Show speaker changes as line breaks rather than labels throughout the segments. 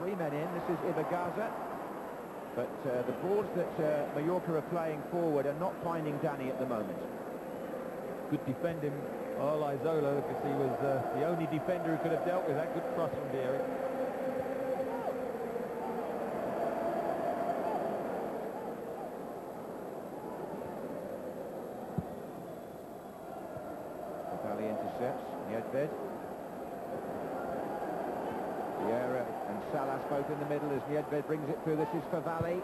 3 men in. This is Ibergaza. But the balls that Mallorca are playing forward are not finding Dani at the moment.
Good defending. LAZIO, because he was the only defender who could have dealt with that. Good cross from Vieri.
Valley intercepts. Nedved. Vieira and Salas both in the middle as Nedved brings it through. This is for Valley.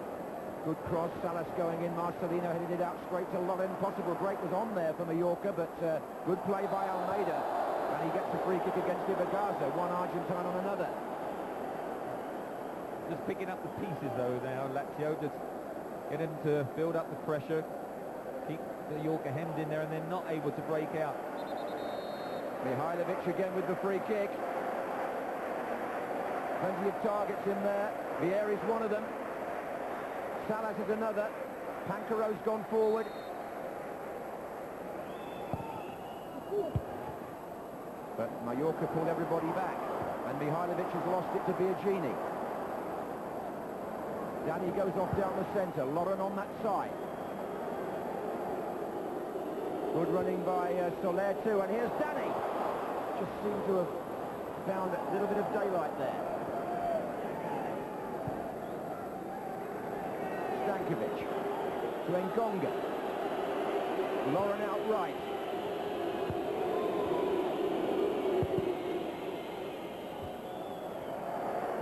Good cross, Salas going in, Marcelino headed it out straight to Loren. Possible break was on there for Mallorca, but good play by Almeida. And he gets a free kick against Ibergaza, one Argentine on another.
Just picking up the pieces though now, LAZIO, just getting to build up the pressure, keep Mallorca hemmed in there and then not able to break out.
Mihailovic again with the free kick. Plenty of targets in there. Vieri's one of them. Salas is another. Pancaro's gone forward. But Mallorca pulled everybody back. And Mihailovic has lost it to Biagini. Dani goes off down the centre. Loren on that side. Good running by Soler too. And here's Dani. Just seemed to have found a little bit of daylight there. Stankovic to Ngonga. Loren out right.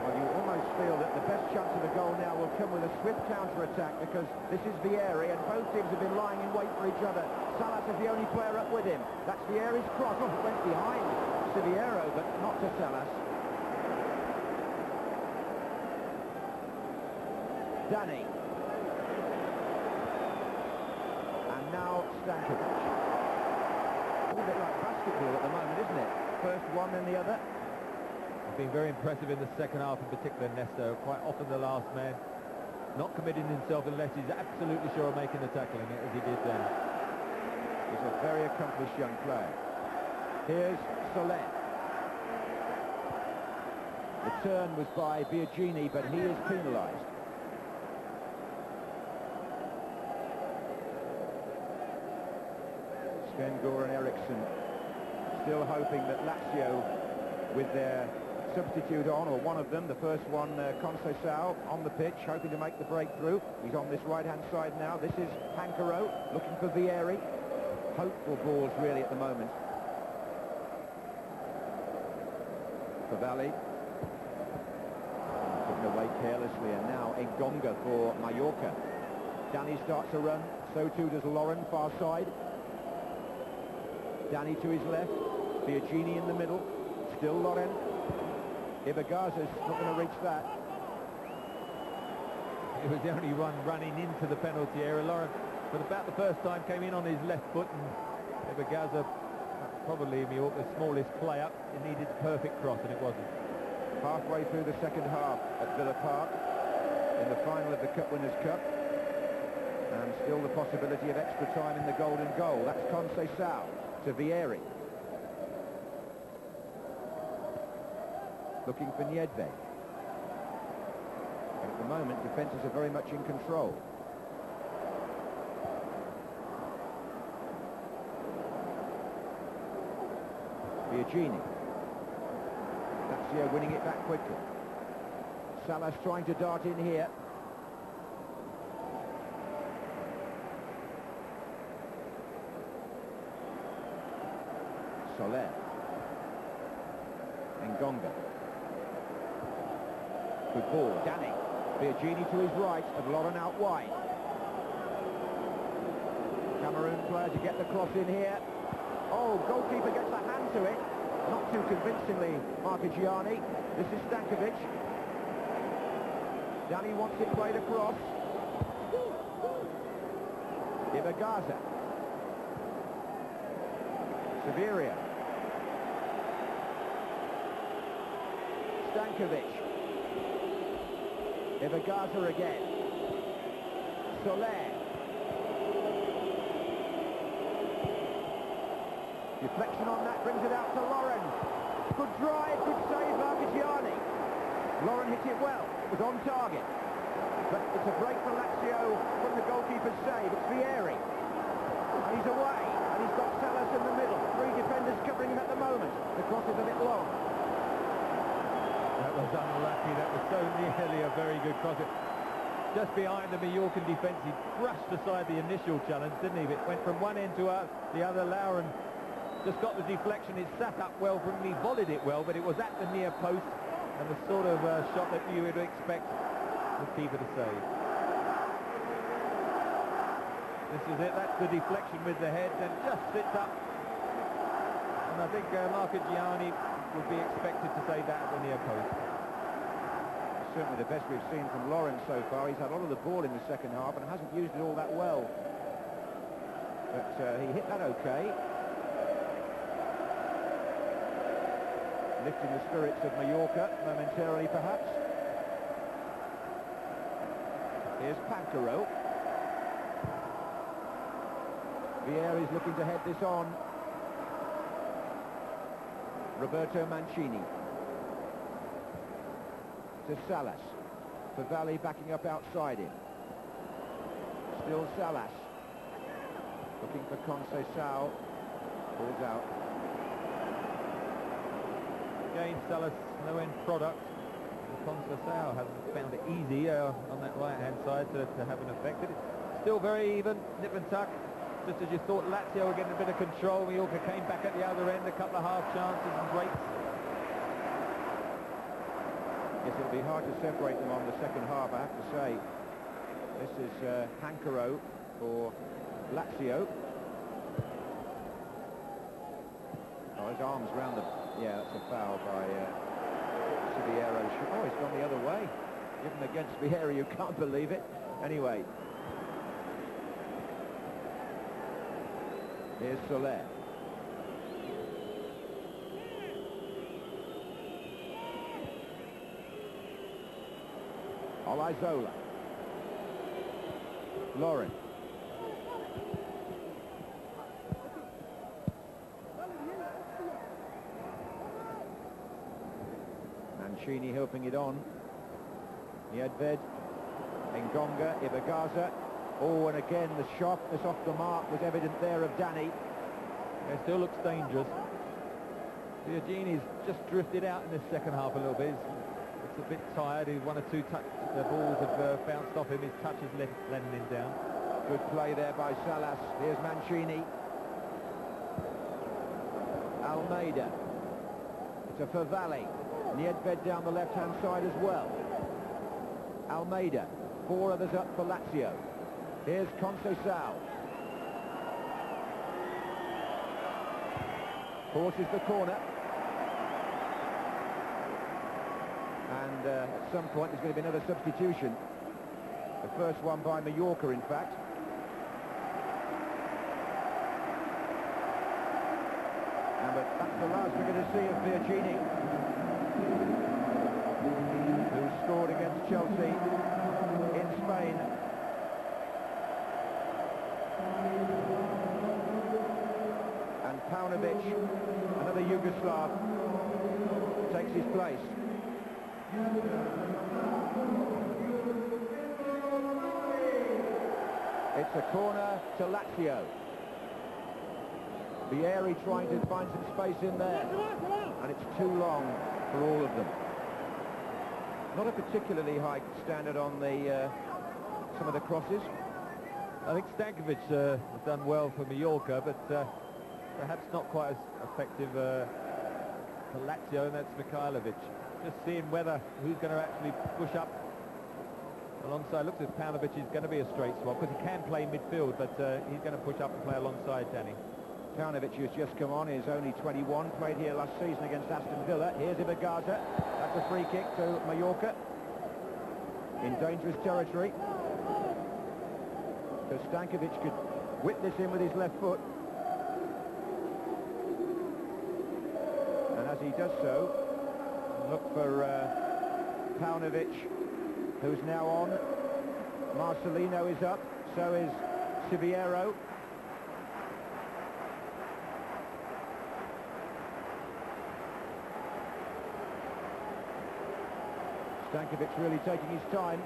Well, you almost feel that the best chance of a goal now will come with a swift counter-attack, because this is Vieri and both teams have been lying in wait for each other. Salas is the only player up with him. That's Vieri's cross. Oh, it went behind Siviero, but not to Salas. Dani. Now Stankovic. A little bit like basketball at the moment, isn't it? First one, then the other.
He's been very impressive in the second half, in particular Nesto. Quite often the last man, not committing himself unless he's absolutely sure of making the tackle, and as he did then.
He's a very accomplished young player. Here's Soler. The turn was by Biagini, but he is penalised. Svengor and Eriksson still hoping that LAZIO, with their substitute on, or one of them, the first one, Conceição, on the pitch, hoping to make the breakthrough. He's on this right-hand side now. This is Pancaro, looking for Vieri. Hopeful balls, really, at the moment. For Valley. Taken away carelessly, and now Ngonga for Mallorca. Dani starts a run, so too does Loren, far side. Dani to his left, Biagini in the middle, still Loren. Ibergaza's not going to reach that.
It was the only one running into the penalty area. Loren, for about the first time, came in on his left foot, and Ibergaza, probably the smallest player, it needed a perfect cross, and it wasn't.
Halfway through the second half at Villa Park, in the final of the Cup Winners' Cup, and still the possibility of extra time in the golden goal. That's Conceição to Vieri. Looking for Nedved. At the moment, defences are very much in control. Biagini. LAZIO winning it back quickly. Salas trying to dart in here. Soler. Ngonga. Good ball. Dani. Biagini to his right, and Loren out wide. Cameroon player to get the cross in here. Oh, goalkeeper gets a hand to it. Not too convincingly, Marchigiani. This is Stankovic. Dani wants it played across. Ibergaza. Severia. Stankovic. Ibergaza again. Soler. Deflection on that brings it out to Loren. Good drive, good save, Marchigiani. Lauren hit it well. It was on target. But it's a break for Lazio from the goalkeeper's save. It's Vieri. And he's away. And he's got Salas in the middle. Three defenders covering him at the moment. The cross is a bit long.
That was unlucky. That was so nearly a very good cross. Just behind the Mallorcan defence, he brushed aside the initial challenge, didn't he? It went from one end to the other. Lauren just got the deflection. It sat up well from him. He volleyed it well, but it was at the near post, and the sort of shot that you would expect the keeper to save. This is it. That's the deflection with the head, and just sits up. And I think Marco Gianni would be expected to save that at the near post.
Certainly the best we've seen from Lawrence so far. He's had a lot of the ball in the second half and hasn't used it all that well. But he hit that okay. Lifting the spirits of Mallorca momentarily, perhaps. Here's Pancaro. Vieri's looking to head this on. Roberto Mancini. To Salas. Favali backing up outside him. Still Salas. Looking for Conceição. Pulls out.
Again, Salas, no end product. Conceição hasn't found it easy on that right-hand side to have an effect. It's still very even, nip and tuck. Just as you thought Lazio were getting a bit of control, Mallorca came back at the other end, a couple of half chances and breaks.
Yes, it'll be hard to separate them on the second half, I have to say. This is Pancaro for Lazio. Oh, his arm's round the... Yeah, that's a foul by Siviero. Oh, he's gone the other way. Given against Vieri, you can't believe it. Anyway. Here's Soler. Olaizola. Lauren. Mancini helping it on. Niedved. Engonga. Ibagaza. Oh, and again the sharpness off the mark was evident there of Danny.
It still looks dangerous. Biagini's just drifted out in the second half a little bit. Looks a bit tired. One or two balls have bounced off him. His touch has letting him down.
Good play there by Salas. Here's Mancini. Almeida. To Favali. Niedved down the left-hand side as well. Almeida. Four others up for Lazio. Here's Conceição. Forces the corner. And at some point there's going to be another substitution. The first one by Mallorca, in fact. But that's the last we're going to see of Biagini, who scored against Chelsea in Spain. And Paunovic, another Yugoslav, takes his place. It's a corner to Lazio. Vieri trying to find some space in there, and it's too long for all of them. Not a particularly high standard on the some of the crosses.
I think Stankovic has done well for Mallorca, but perhaps not quite as effective for Lazio, and that's Mikhailovic. Just seeing who's going to actually push up alongside. Looks as Paunovic is going to be a straight swap, because he can play midfield, but he's going to push up and play alongside Danny.
Paunovic, who's just come on, is only 21, played here last season against Aston Villa. Here's Ibagaza. That's a free kick to Mallorca in dangerous territory. So Stankovic could whip this in with his left foot. And as he does so, look for Paunovic, who's now on. Marcelino is up, so is Siviero. Stankovic really taking his time.